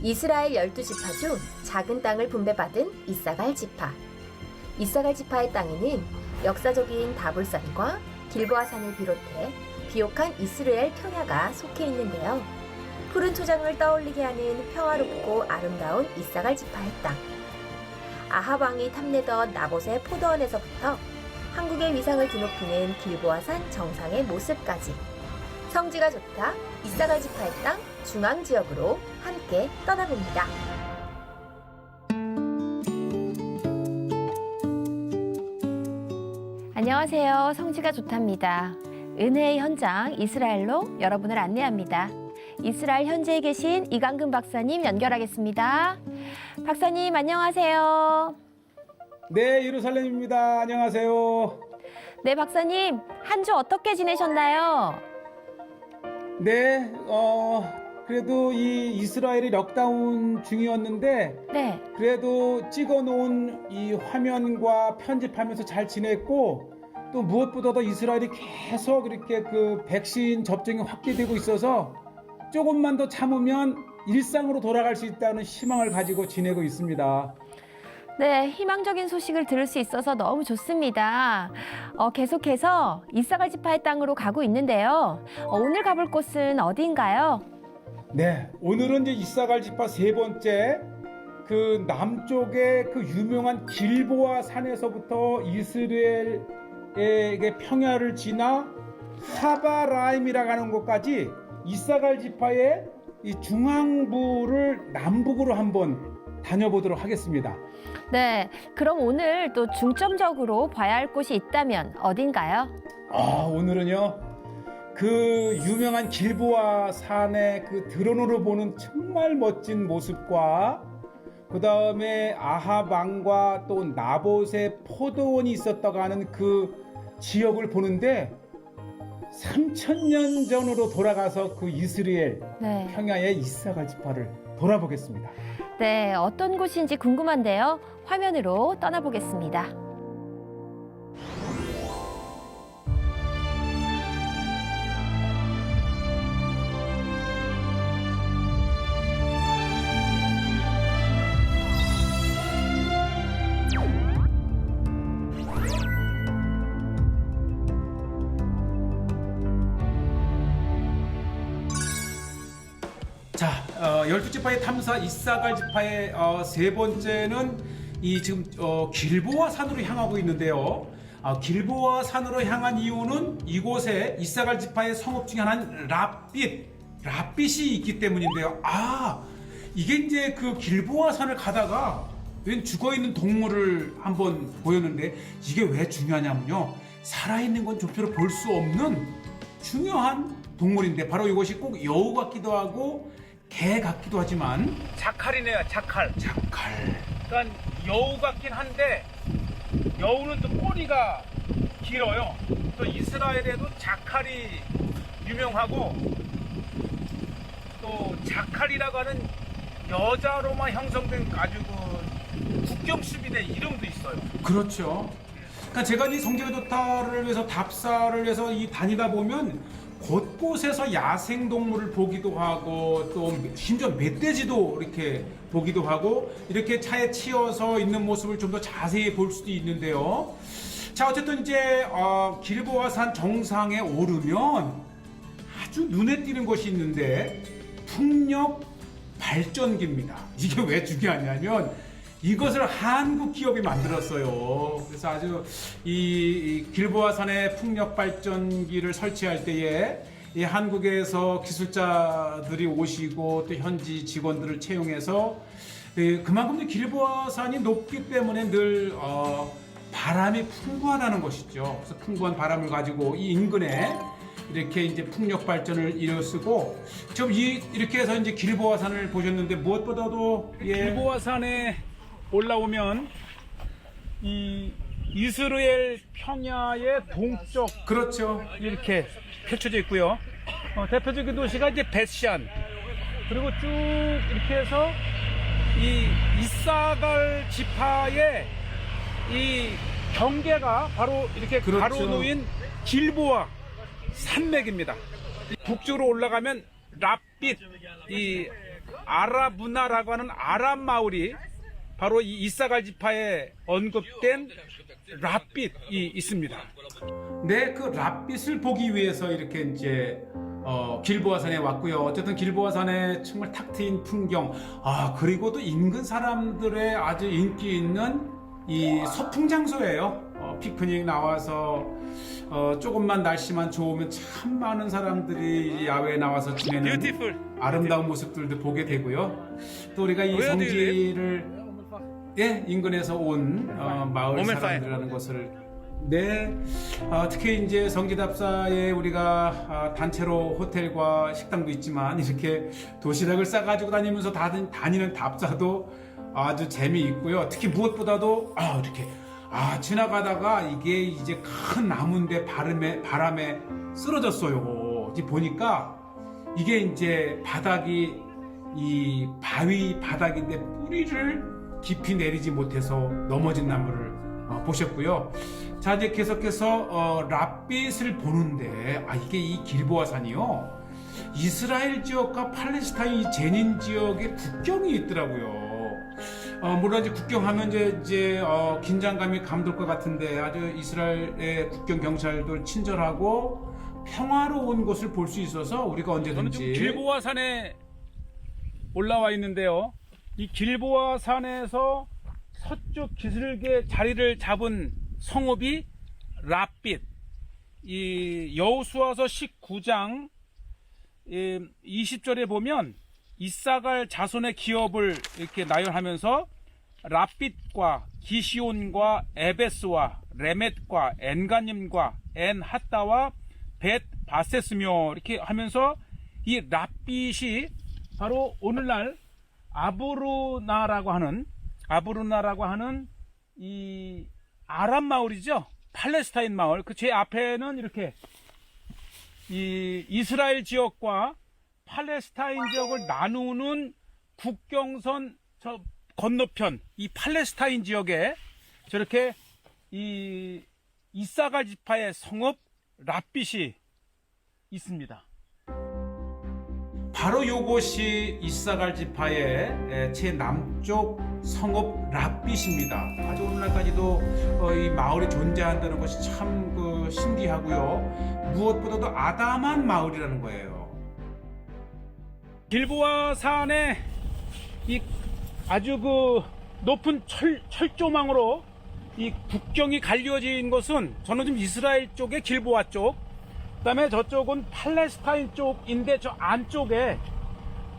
이스라엘 12지파 중 작은 땅을 분배받은 이사갈 지파. 이사갈 지파의 땅에는 역사적인 다볼산과 길보아산을 비롯해 비옥한 이스라엘 평야가 속해 있는데요. 푸른 초장을 떠올리게 하는 평화롭고 아름다운 이사갈 지파의 땅. 아합 왕이 탐내던 나봇의 포도원에서부터 한국의 위상을 드높이는 길보아산 정상의 모습까지. 성지가 좋다 이사갈 지파의 땅 중앙 지역으로 함께 떠나봅니다. 안녕하세요. 성지가 좋답니다. 은혜의 현장 이스라엘로 여러분을 안내합니다. 이스라엘 현지에 계신 이강근 박사님 연결하겠습니다. 박사님 안녕하세요. 네, 예루살렘입니다. 안녕하세요. 네, 박사님 한 주 어떻게 지내셨나요? 네, 그래도 이 이스라엘이 럭다운 중이었는데 네. 그래도 찍어놓은 이 화면과 편집하면서 잘 지냈고 또 무엇보다도 이스라엘이 계속 이렇게 그 백신 접종이 확대되고 있어서 조금만 더 참으면 일상으로 돌아갈 수 있다는 희망을 가지고 지내고 있습니다. 네, 희망적인 소식을 들을 수 있어서 너무 좋습니다. 계속해서 이사갈 지파의 땅으로 가고 있는데요. 오늘 가볼 곳은 어디인가요? 네, 오늘은 이제 이사갈 지파 세 번째 그 남쪽의 그 유명한 길보아 산에서부터 이스라엘의 평야를 지나 하바라임이라고 하는 곳까지 이사갈 지파의 이 중앙부를 남북으로 한번 다녀보도록 하겠습니다. 네, 그럼 오늘 또 중점적으로 봐야 할 곳이 있다면 어딘가요? 오늘은요 그 유명한 길보아 산의 그 드론으로 보는 정말 멋진 모습과 그 다음에 아합 왕과 또 나봇의 포도원이 있었다고 하는 그 지역을 보는데 3000년 전으로 돌아가서 그 이스라엘 네. 평야의 이사갈 지파를 돌아보겠습니다. 네, 어떤 곳인지 궁금한데요. 화면으로 떠나보겠습니다. 자, 12지파의 탐사 이사갈 지파의 세 번째는 이 지금 길보아 산으로 향하고 있는데요. 길보아 산으로 향한 이유는 이곳에 이사갈 지파의 성읍 중에 하나인 랍빗이 있기 때문인데요. 이게 이제 그 길보아 산을 가다가 웬 죽어있는 동물을 한번 보였는데 이게 왜 중요하냐면요. 살아있는 건 조표로 볼 수 없는 중요한 동물인데 바로 이것이 꼭 여우 같기도 하고 개 같기도 하지만 자칼이네요, 자칼. 그러니까 여우 같긴 한데 여우는 또 꼬리가 길어요. 또 이스라엘에도 자칼이 유명하고 또 자칼이라고 하는 여자로만 형성된 아주 그 국경수비대 이름도 있어요. 그렇죠. 그러니까 제가 이 성지가 좋다를 위해서 답사를 위해서 이 다니다 보면 곳곳에서 야생 동물을 보기도 하고 또 심지어 멧돼지도 이렇게 보기도 하고 이렇게 차에 치여서 있는 모습을 좀 더 자세히 볼 수도 있는데요. 자, 어쨌든 이제 길보아 산 정상에 오르면 아주 눈에 띄는 것이 있는데 풍력 발전기입니다. 이게 왜 중요하냐면 이것을 한국 기업이 만들었어요. 그래서 아주 이 길보아 산에 풍력 발전기를 설치할 때에 이 한국에서 기술자들이 오시고 또 현지 직원들을 채용해서 그만큼 길보아 산이 높기 때문에 늘 바람이 풍부하다는 것이죠. 그래서 풍부한 바람을 가지고 이 인근에 이렇게 이제 풍력 발전을 이루쓰고 지금 이렇게 해서 이제 길보아 산을 보셨는데 무엇보다도 길보아 산에 올라오면 이 이스라엘 평야의 동쪽 그렇죠. 이렇게 펼쳐져 있고요. 대표적인 도시가 이제 벳샨, 그리고 쭉 이렇게 해서 이 이사갈 지파의 이 경계가 바로 이렇게 그렇죠. 가로 놓인 길보아 산맥입니다. 북쪽으로 올라가면 랍빗, 이 아라브나라고 하는 아랍 마을이 바로 이 이사갈 지파에 언급된 랍빗이 있습니다. 네, 그 랍빗을 보기 위해서 이렇게 이제 길보아산에 왔고요. 어쨌든 길보아산에 정말 탁 트인 풍경, 그리고 또 인근 사람들의 아주 인기 있는 이 서풍 장소예요. 피크닉 나와서 조금만 날씨만 좋으면 참 많은 사람들이 야외에 나와서 지내는 아름다운 모습들도 보게 되고요. 또 우리가 이 성지를 인근에서 온 마을 사람들이라는 것을 특히 이제 성지답사에 우리가 단체로 호텔과 식당도 있지만 이렇게 도시락을 싸가지고 다니면서 다니는 답사도 아주 재미있고요. 특히 무엇보다도 이렇게 지나가다가 이게 이제 큰 나무인데 바람에 쓰러졌어요. 이제 보니까 이게 이제 바닥이 이 바위 바닥인데 뿌리를 깊이 내리지 못해서 넘어진 나무를 보셨고요. 자, 이제 계속해서 랍빗을 보는데 이게 이 길보아산이요, 이스라엘 지역과 팔레스타인 제닌 지역의 국경이 있더라고요. 물론 이제 국경하면 이제 긴장감이 감돌 것 같은데 아주 이스라엘의 국경 경찰도 친절하고 평화로운 곳을 볼 수 있어서 우리가 저는 언제든지 지금 길보아산에 올라와 있는데요. 이 길보아산에서 서쪽 기슭에 자리를 잡은 성읍이 랍빗. 이 여호수아서 19장 20절에 보면 이사갈 자손의 기업을 이렇게 나열하면서 랍빗과 기시온과 에베스와 레멧과 엔가님과 엔핫다와 벳 바세스며 이렇게 하면서 이 랍빗이 바로 오늘날 아브루나라고 하는 이 아랍 마을이죠. 팔레스타인 마을. 그 제 앞에는 이렇게 이 이스라엘 지역과 팔레스타인 지역을 나누는 국경선 저 건너편 이 팔레스타인 지역에 저렇게 이 이사갈 지파의 성읍 랍빗이 있습니다. 바로 요것이 이사갈 지파의 제 남쪽 성읍 랍빗입니다. 아주 오늘날까지도 이 마을이 존재한다는 것이 참 신기하고요. 무엇보다도 아담한 마을이라는 거예요. 길보아산에 이 아주 높은 철조망으로 이 국경이 갈려진 것은 저는 좀 이스라엘 쪽의 길보아 쪽, 그다음에 저쪽은 팔레스타인 쪽인데 저 안쪽에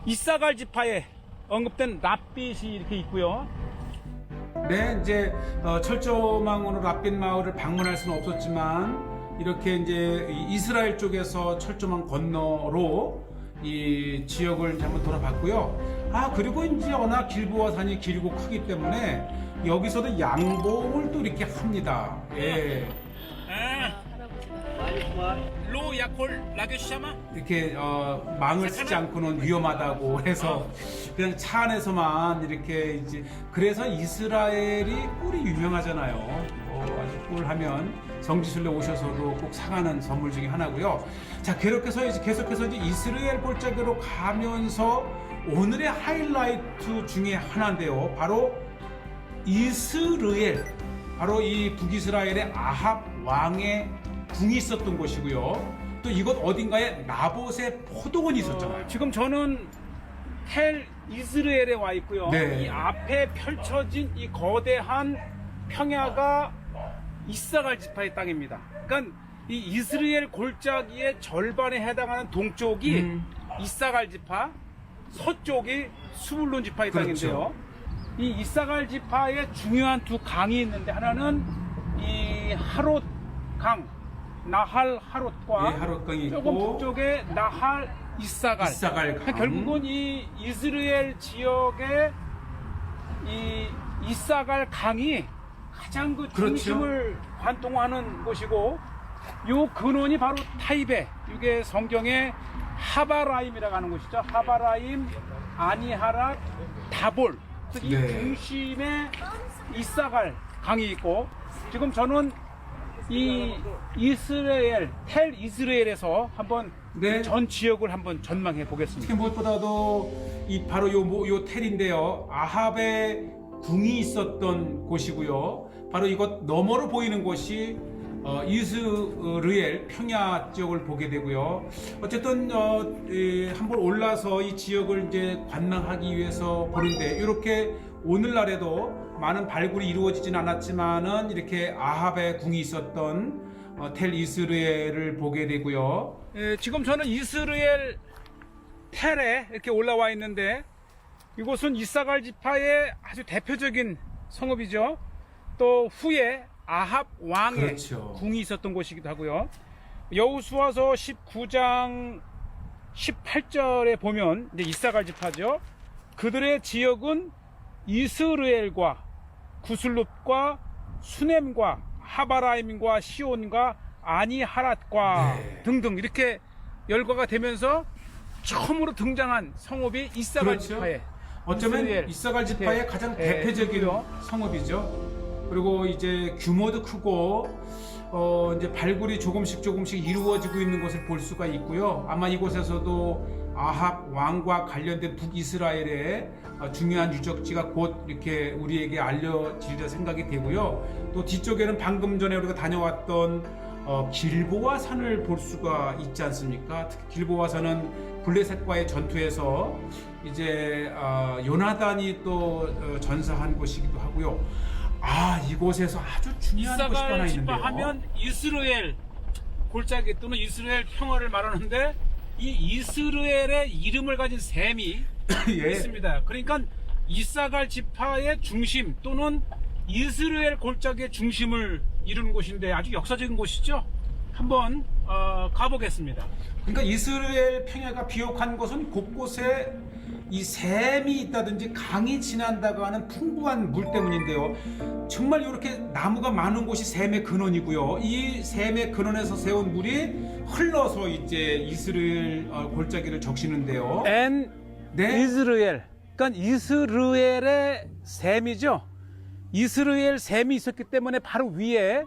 이사갈 지파에 언급된 랍빗이 이렇게 있고요. 네, 이제 철조망으로 랍빗 마을을 방문할 수는 없었지만 이렇게 이제 이스라엘 쪽에서 철조망 건너로 이 지역을 한번 돌아봤고요. 그리고 이제 워낙 길보아산이 길고 크기 때문에 여기서도 양봉을 또 이렇게 합니다. 예. 로 야콜 라게시샤마 이렇게 망을 쓰지 않고는 위험하다고 해서 그냥 차 안에서만 이렇게 이제, 그래서 이스라엘이 꿀이 유명하잖아요. 아주 꿀 하면 성지순례 오셔서도 꼭 사가는 선물 중에 하나고요. 자, 계속해서 이제 이스라엘 골짜기로 가면서 오늘의 하이라이트 중에 하나인데요. 바로 이스라엘, 바로 이 북이스라엘의 아합 왕의 궁이 있었던 곳이고요. 또 이곳 어딘가에 나봇의 포도원이 있었잖아요. 지금 저는 텔 이스라엘에 와 있고요. 네. 이 앞에 펼쳐진 이 거대한 평야가 이사갈 지파의 땅입니다. 그러니까 이 이스라엘 골짜기의 절반에 해당하는 동쪽이 이사갈 지파, 서쪽이 스불론 지파의 그렇죠. 땅인데요. 이 이사갈 지파에 중요한 두 강이 있는데 하나는 이 하롯 강, 나할 하롯과 하롯강이 조금 있고 북쪽에 나할 이사갈. 이사갈 강. 결국은 이 이스라엘 지역의 이 이사갈 강이 가장 중심을 관통하는 곳이고, 요 근원이 바로 타이베, 이게 성경에 하바라임이라고 하는 곳이죠. 하바라임, 아니하락, 다볼. 이 중심에 이사갈 강이 있고, 지금 저는 이 이스라엘, 텔 이스라엘에서 한번 네. 전 지역을 한번 전망해 보겠습니다. 특히 무엇보다도 이 바로 요 텔인데요. 아합의 궁이 있었던 곳이고요. 바로 이것 너머로 보이는 곳이 이스르엘 평야 지역을 보게 되고요. 어쨌든 한번 올라서 이 지역을 이제 관람하기 위해서 보는데 이렇게 오늘날에도 많은 발굴이 이루어지진 않았지만은 이렇게 아합의 궁이 있었던 텔 이스르엘을 보게 되고요. 지금 저는 이스라엘 텔에 이렇게 올라와 있는데 이곳은 이사갈 지파의 아주 대표적인 성읍이죠. 또 후에 아합 왕의 그렇죠. 궁이 있었던 곳이기도 하고요. 여호수아서 19장 18절에 보면 이제 이사갈 지파죠. 그들의 지역은 이스르엘과 구슬룹과 수넴과 하바라임과 시온과 아니하랏과 등등 이렇게 열거가 되면서 처음으로 등장한 성읍이 이사갈 그렇죠. 지파의 어쩌면 이사갈 지파의 가장 대표적인 성읍이죠. 그리고 이제 규모도 크고 이제 발굴이 조금씩 이루어지고 있는 것을 볼 수가 있고요. 아마 이곳에서도 아합 왕과 관련된 북이스라엘의 중요한 유적지가 곧 이렇게 우리에게 알려지리라 생각이 되고요. 또 뒤쪽에는 방금 전에 우리가 다녀왔던 길보아 산을 볼 수가 있지 않습니까? 특히 길보아 산은 블레셋과의 전투에서 이제 요나단이 또 전사한 곳이기도 하고요. 이곳에서 아주 중요한 곳이 하나 이사갈 지파 있는데요. 하면 이스라엘 골짜기 또는 이스라엘 평화를 말하는데 이 이스라엘의 이름을 가진 셈이 예. 있습니다. 그러니까 이사갈 지파의 중심 또는 이스라엘 골짜기의 중심을 이루는 곳인데 아주 역사적인 곳이죠. 한번 가보겠습니다. 그러니까 이스라엘 평야가 비옥한 곳은 곳곳에 이 샘이 있다든지 강이 지난다고 하는 풍부한 물 때문인데요. 정말 이렇게 나무가 많은 곳이 샘의 근원이고요. 이 샘의 근원에서 새온 물이 흘러서 이제 이스라엘 골짜기를 적시는데요. 엔 네. 이스라엘. 그러니까 이스라엘의 셈이죠. 이스라엘 셈이 있었기 때문에 바로 위에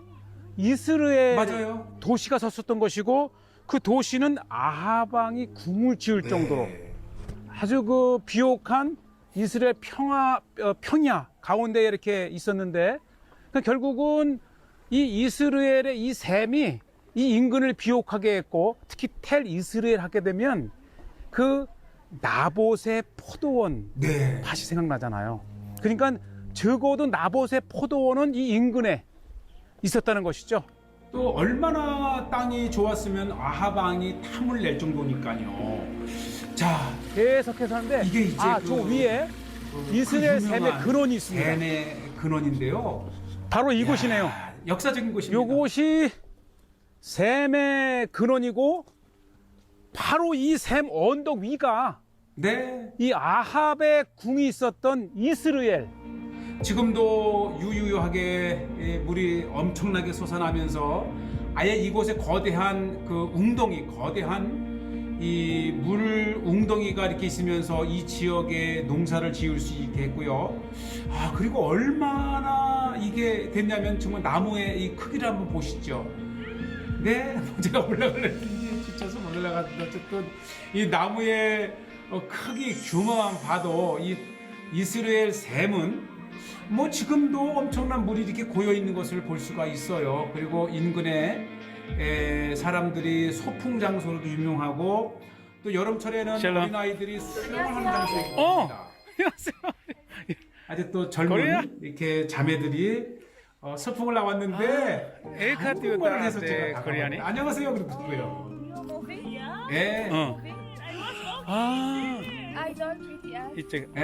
이스라엘 맞아요. 도시가 섰었던 것이고 그 도시는 아합 왕이 궁을 지을 정도로 아주 그 비옥한 이스라엘 평야 가운데에 이렇게 있었는데 그러니까 결국은 이 이스라엘의 이 셈이 이 인근을 비옥하게 했고 특히 텔 이스라엘 하게 되면 그 나봇의 포도원 네. 다시 생각나잖아요. 그러니까 적어도 나봇의 포도원은 이 인근에 있었다는 것이죠. 또 얼마나 땅이 좋았으면 아합 왕이 탐을 낼 정도니까요. 자, 계속해서 하는데 이게 이제 저 위에 이스라엘 셈의 유명한 근원이 있습니다. 셈의 근원인데요. 바로 이곳이네요. 야, 역사적인 곳입니다. 요것이 셈의 근원이고 바로 이 셈 언덕 위가 네. 이 아합의 궁이 있었던 이스라엘. 지금도 유유하게 물이 엄청나게 솟아나면서 아예 이곳에 거대한 그 웅덩이, 거대한 이 물 웅덩이가 이렇게 있으면서 이 지역에 농사를 지을 수 있게 했고요. 그리고 얼마나 이게 됐냐면 정말 나무의 이 크기를 한번 보시죠. 네, 제가 올라가려니 지쳐서 못 올라갔는데 어쨌든 이 나무의 크기 규모만 봐도 이 이스라엘 샘은 뭐 지금도 엄청난 물이 이렇게 고여 있는 것을 볼 수가 있어요. 그리고 인근에 사람들이 소풍 장소로도 유명하고 또 여름철에는 샬롬. 어린아이들이 수영을 하는 장소이기도 어! 합니다. 안녕하세요. 아주 또 거리야? 젊은 이렇게 자매들이 소풍을 나왔는데 엘카 한국말을 해서 띄웠다. 제가 코리아니? 안녕하세요 그러더라고요. 예. 어. 아, Idol BTS. 이쪽.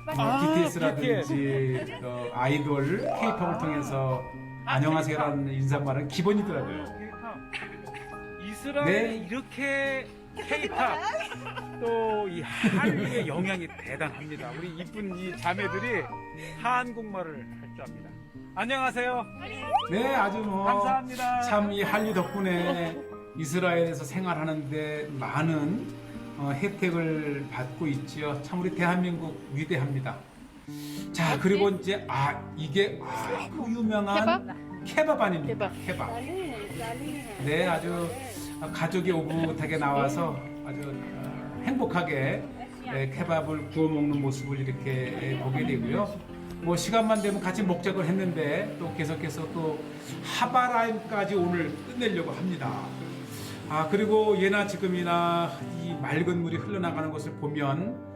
BTS라든지 아이돌 K-팝을 통해서 안녕하세요라는 인사말은 기본이더라고요. 이스라엘이 네. 이렇게 K-팝 또 이 한류의 영향이 대단합니다. 우리 이쁜 이 자매들이 한국말을 할 줄 압니다. 안녕하세요. 네, 아주 뭐 감사합니다. 참 이 한류 덕분에 이스라엘에서 생활하는데 많은 혜택을 받고 있지요. 참 우리 대한민국 위대합니다. 자, 그리고 이제 이게 그 유명한 케밥 아닙니까? 케밥. 네, 아주 가족이 오붓하게 나와서 아주 행복하게 케밥을 구워 먹는 모습을 이렇게 보게 되고요. 뭐 시간만 되면 같이 목적을 했는데 또 계속해서 또 하바라임까지 오늘 끝내려고 합니다. 그리고 예나 지금이나 이 맑은 물이 흘러나가는 것을 보면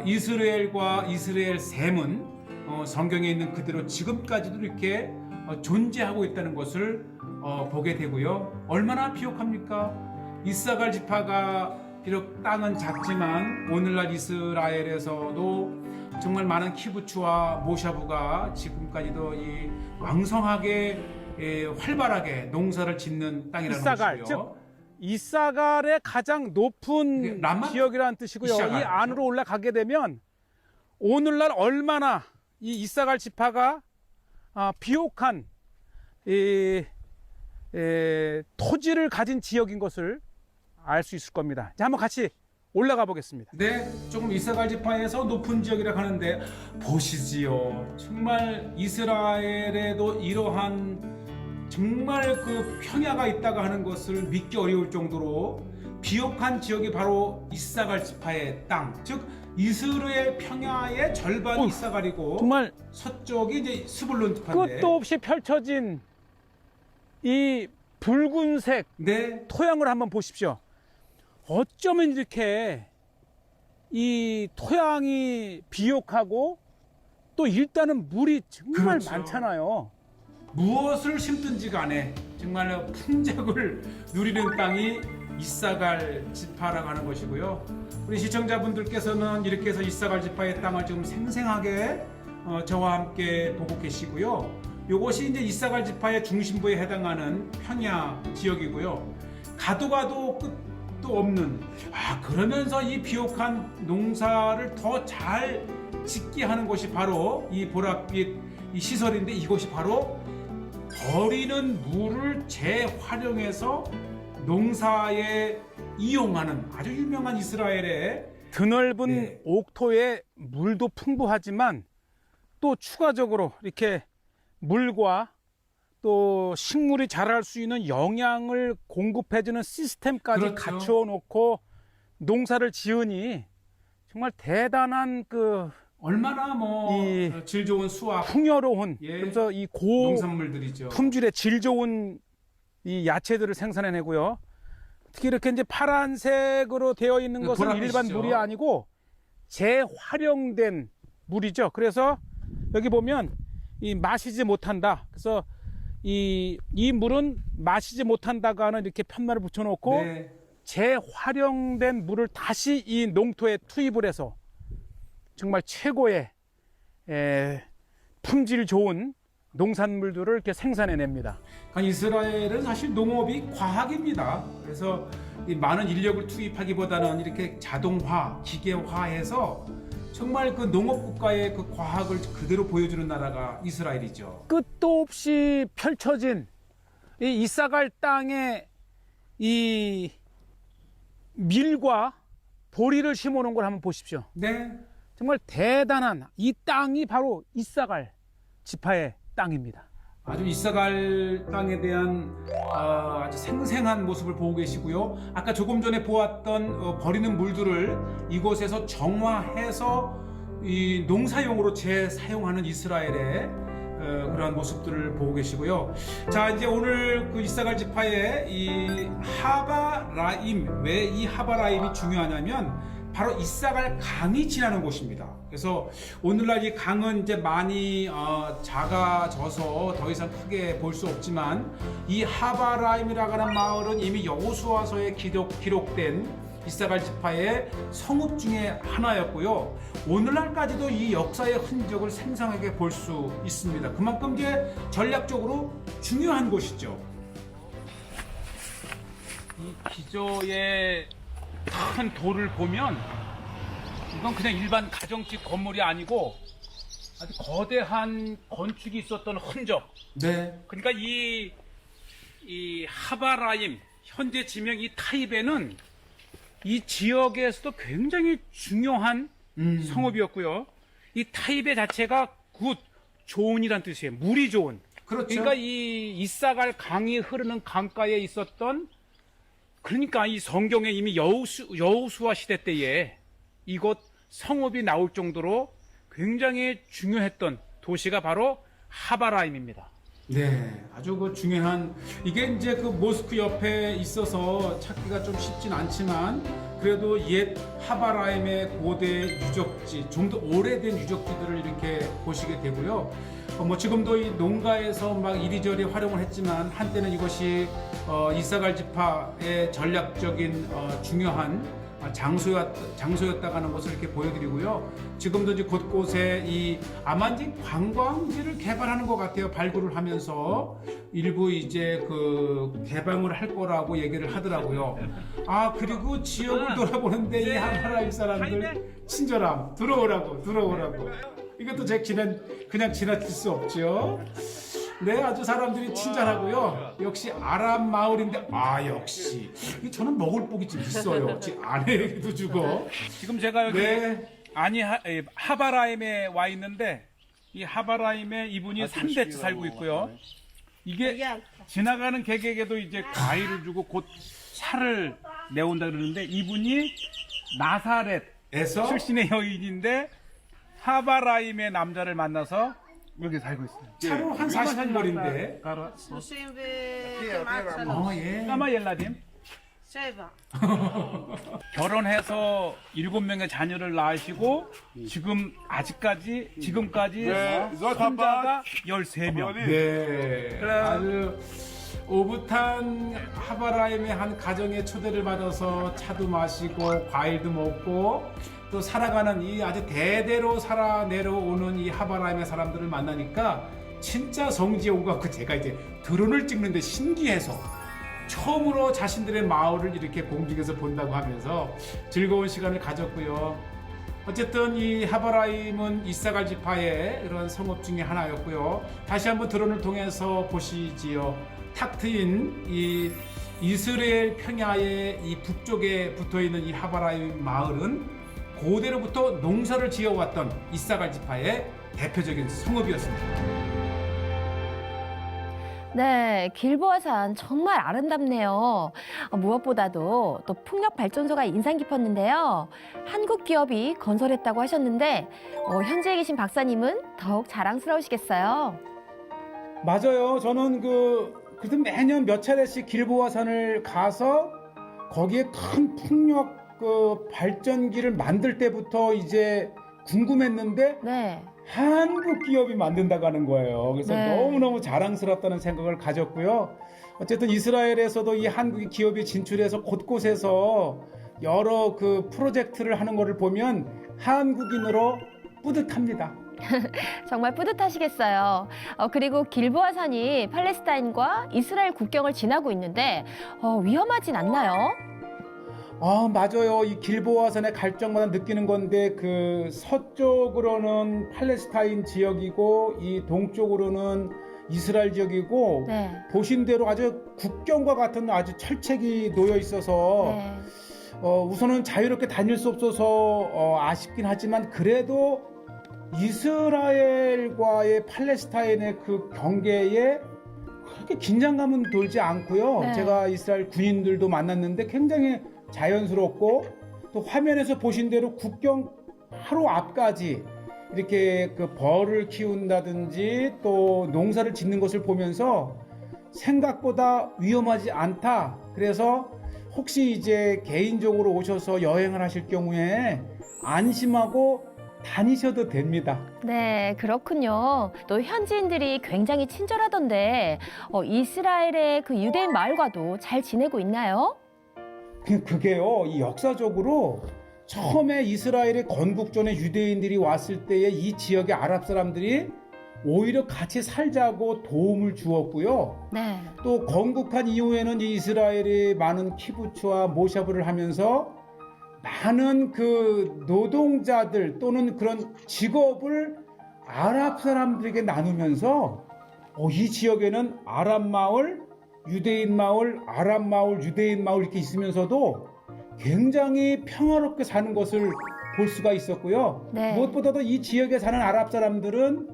이스라엘과 이스라엘 셈은 성경에 있는 그대로 지금까지도 이렇게 존재하고 있다는 것을 보게 되고요. 얼마나 비옥합니까? 이사갈 지파가 비록 땅은 작지만 오늘날 이스라엘에서도 정말 많은 키부츠와 모샤부가 지금까지도 이 왕성하게 활발하게 농사를 짓는 땅이라는 이사갈, 것이고요. 즉 이사갈의 가장 높은 지역이라는 뜻이고요. 이사갈. 이 안으로 올라가게 되면 오늘날 얼마나 이 이사갈 지파가 비옥한 토지를 가진 지역인 것을 알 수 있을 겁니다. 자, 한번 같이 올라가 보겠습니다. 네, 조금 이사갈 지파에서 높은 지역이라 하는데 보시지요. 정말 이스라엘에도 이러한 정말 그 평야가 있다고 하는 것을 믿기 어려울 정도로 비옥한 지역이 바로 이사갈 지파의 땅, 즉 이스라엘 평야의 절반이 이사갈이고 정말 서쪽이 이제 스불론 지파인데 끝도 없이 펼쳐진 이 붉은색 네, 토양을 한번 보십시오. 어쩌면 이렇게 이 토양이 비옥하고 또 일단은 물이 정말 그렇죠. 많잖아요. 무엇을 심든지 간에 정말 풍작을 누리는 땅이 이사갈 지파라고 하는 것이고요. 우리 시청자분들께서는 이렇게 해서 이사갈 지파의 땅을 지금 생생하게 저와 함께 보고 계시고요. 이것이 이제 이사갈 지파의 중심부에 해당하는 평야 지역이고요. 가도 끝도 없는 그러면서 이 비옥한 농사를 더 잘 짓게 하는 것이 바로 이 보랏빛 이 시설인데 이것이 바로 버리는 물을 재활용해서 농사에 이용하는 아주 유명한 이스라엘의 드넓은 네. 옥토에 물도 풍부하지만 또 추가적으로 이렇게 물과 또 식물이 자랄 수 있는 영양을 공급해주는 시스템까지 그렇죠. 갖추어 놓고 농사를 지으니 정말 대단한 그 얼마나 질 좋은 수확 풍요로운 예. 그래서 이 농산물들이죠. 품질의 질 좋은 이 야채들을 생산해내고요. 특히 이렇게 이제 파란색으로 되어 있는 것은 보랏빛이죠. 일반 물이 아니고 재활용된 물이죠. 그래서 여기 보면 이 마시지 못한다. 그래서 이 물은 마시지 못한다고 하는 이렇게 편말을 붙여놓고 네. 재활용된 물을 다시 이 농토에 투입을 해서 정말 최고의 품질 좋은 농산물들을 이렇게 생산해냅니다. 이스라엘은 사실 농업이 과학입니다. 그래서 이 많은 인력을 투입하기보다는 이렇게 자동화, 기계화해서 정말 그 농업 국가의 그 과학을 그대로 보여주는 나라가 이스라엘이죠. 끝도 없이 펼쳐진 이 이사갈 땅에 이 밀과 보리를 심어놓은 걸 한번 보십시오. 네. 정말 대단한 이 땅이 바로 이사갈 지파의 땅입니다. 아주 이사갈 땅에 대한 아주 생생한 모습을 보고 계시고요. 아까 조금 전에 보았던 버리는 물들을 이곳에서 정화해서 이 농사용으로 재사용하는 이스라엘의 그러한 모습들을 보고 계시고요. 자, 이제 오늘 그 이사갈 지파의 이 하바라임, 왜 이 하바라임이 중요하냐면 바로 이사갈 강이 지나는 곳입니다. 그래서 오늘날 이 강은 이제 많이 작아져서 더 이상 크게 볼 수 없지만 이 하바라임이라고 하는 마을은 이미 여호수아서에 기록된 이사갈 지파의 성읍 중에 하나였고요. 오늘날까지도 이 역사의 흔적을 생생하게 볼 수 있습니다. 그만큼 이제 전략적으로 중요한 곳이죠. 이 기저의 큰 돌을 보면 이건 그냥 일반 가정집 건물이 아니고 아주 거대한 건축이 있었던 흔적. 네. 그러니까 이 하바라임 현재 지명 이 타입에는 이 지역에서도 굉장히 중요한 성읍이었고요. 이 타입의 자체가 굿, 좋은이란 뜻이에요. 물이 좋은. 그렇죠. 그러니까 이 이사갈 강이 흐르는 강가에 있었던 그러니까 이 성경에 이미 여호수아 시대 때에 이곳 성읍이 나올 정도로 굉장히 중요했던 도시가 바로 하바라임입니다. 네, 아주 그 중요한 이게 이제 그 모스크 옆에 있어서 찾기가 좀 쉽진 않지만 그래도 옛 하바라임의 고대 유적지, 좀 더 오래된 유적지들을 이렇게 보시게 되고요. 뭐 지금도 이 농가에서 막 이리저리 활용을 했지만 한때는 이것이 이사갈 지파의 전략적인 중요한 장소였다고 하는 것을 이렇게 보여드리고요. 지금도 이제 곳곳에 아마 이제 관광지를 개발하는 것 같아요. 발굴을 하면서 일부 이제 그 개방을 할 거라고 얘기를 하더라고요. 그리고 지역을 돌아보는데 이 하바라임 사람들 친절함, 들어오라고. 이것도 그냥 지나칠 수 없죠. 네, 아주 사람들이 친절하고요. 역시 아랍 마을인데, 역시. 저는 먹을 복이 좀 있어요. 아내에게도 주고. 지금 제가 여기 네. 하바라임에 와 있는데 이 하바라임에 이분이 3대째 살고 있고요. 이게 지나가는 객에게도 이제 과일을 주고 곧 차를 내온다 그러는데 이분이 나사렛 출신의 여인인데 하바라임의 남자를 만나서 여기 살고 있어요. 차로 한 40분 거리인데. نوشیم به معطل 예. 까마옐라딘 شیبا 결혼해서 7명의 자녀를 낳으시고 지금까지 손자가 13명. 네. 아주 오붓한 하바라임의 한 가정의 초대를 받아서 차도 마시고 과일도 먹고 또 살아가는 이 아주 대대로 살아 내려오는 이 하바라임의 사람들을 만나니까 진짜 성지에 온 것 같고 제가 이제 드론을 찍는데 신기해서 처음으로 자신들의 마을을 이렇게 공중에서 본다고 하면서 즐거운 시간을 가졌고요. 어쨌든 이 하바라임은 이사갈 지파의 그런 성읍 중에 하나였고요. 다시 한번 드론을 통해서 보시지요. 탁 트인 이 이스라엘 평야의 이 북쪽에 붙어있는 이 하바라임 마을은 고대로부터 농사를 지어왔던 이사갈 지파의 대표적인 성읍이었습니다. 네, 길보아산 정말 아름답네요. 무엇보다도 또 풍력 발전소가 인상 깊었는데요. 한국 기업이 건설했다고 하셨는데 현지에 계신 박사님은 더욱 자랑스러우시겠어요. 맞아요. 저는 그래도 매년 몇 차례씩 길보아산을 가서 거기에 큰 풍력 발전기를 만들 때부터 이제 궁금했는데 네. 한국 기업이 만든다고 하는 거예요. 그래서 네. 너무너무 자랑스럽다는 생각을 가졌고요. 어쨌든 이스라엘에서도 이 한국 기업이 진출해서 곳곳에서 여러 그 프로젝트를 하는 것을 보면 한국인으로 뿌듯합니다. 정말 뿌듯하시겠어요. 그리고 길보아산이 팔레스타인과 이스라엘 국경을 지나고 있는데 위험하진 않나요? 맞아요. 이 길보아산에 갈 적마다 느끼는 건데 그 서쪽으로는 팔레스타인 지역이고 이 동쪽으로는 이스라엘 지역이고 네. 보신 대로 아주 국경과 같은 아주 철책이 놓여 있어서 네. 우선은 자유롭게 다닐 수 없어서 아쉽긴 하지만 그래도 이스라엘과의 팔레스타인의 그 경계에 그렇게 긴장감은 돌지 않고요. 네. 제가 이스라엘 군인들도 만났는데 굉장히 자연스럽고 또 화면에서 보신 대로 국경 바로 앞까지 이렇게 그 벌을 키운다든지 또 농사를 짓는 것을 보면서 생각보다 위험하지 않다. 그래서 혹시 이제 개인적으로 오셔서 여행을 하실 경우에 안심하고 다니셔도 됩니다. 네, 그렇군요. 또 현지인들이 굉장히 친절하던데 이스라엘의 그 유대인 마을과도 잘 지내고 있나요? 그게요, 이 역사적으로 처음에 이스라엘의 건국 전에 유대인들이 왔을 때에 이 지역의 아랍 사람들이 오히려 같이 살자고 도움을 주었고요. 네. 또 건국한 이후에는 이 이스라엘이 많은 키부츠와 모샤브를 하면서 많은 그 노동자들 또는 그런 직업을 아랍 사람들에게 나누면서 이 지역에는 아랍 마을, 유대인 마을, 아랍 마을, 유대인 마을 이렇게 있으면서도 굉장히 평화롭게 사는 것을 볼 수가 있었고요. 네. 무엇보다도 이 지역에 사는 아랍 사람들은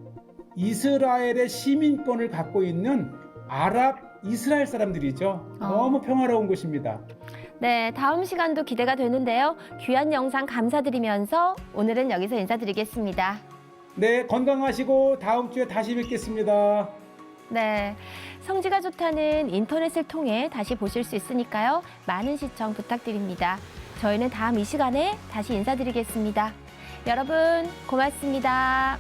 이스라엘의 시민권을 갖고 있는 아랍 이스라엘 사람들이죠. 너무 평화로운 곳입니다. 네, 다음 시간도 기대가 되는데요. 귀한 영상 감사드리면서 오늘은 여기서 인사드리겠습니다. 네, 건강하시고 다음 주에 다시 뵙겠습니다. 네, 성지가 좋다는 인터넷을 통해 다시 보실 수 있으니까요. 많은 시청 부탁드립니다. 저희는 다음 이 시간에 다시 인사드리겠습니다. 여러분, 고맙습니다.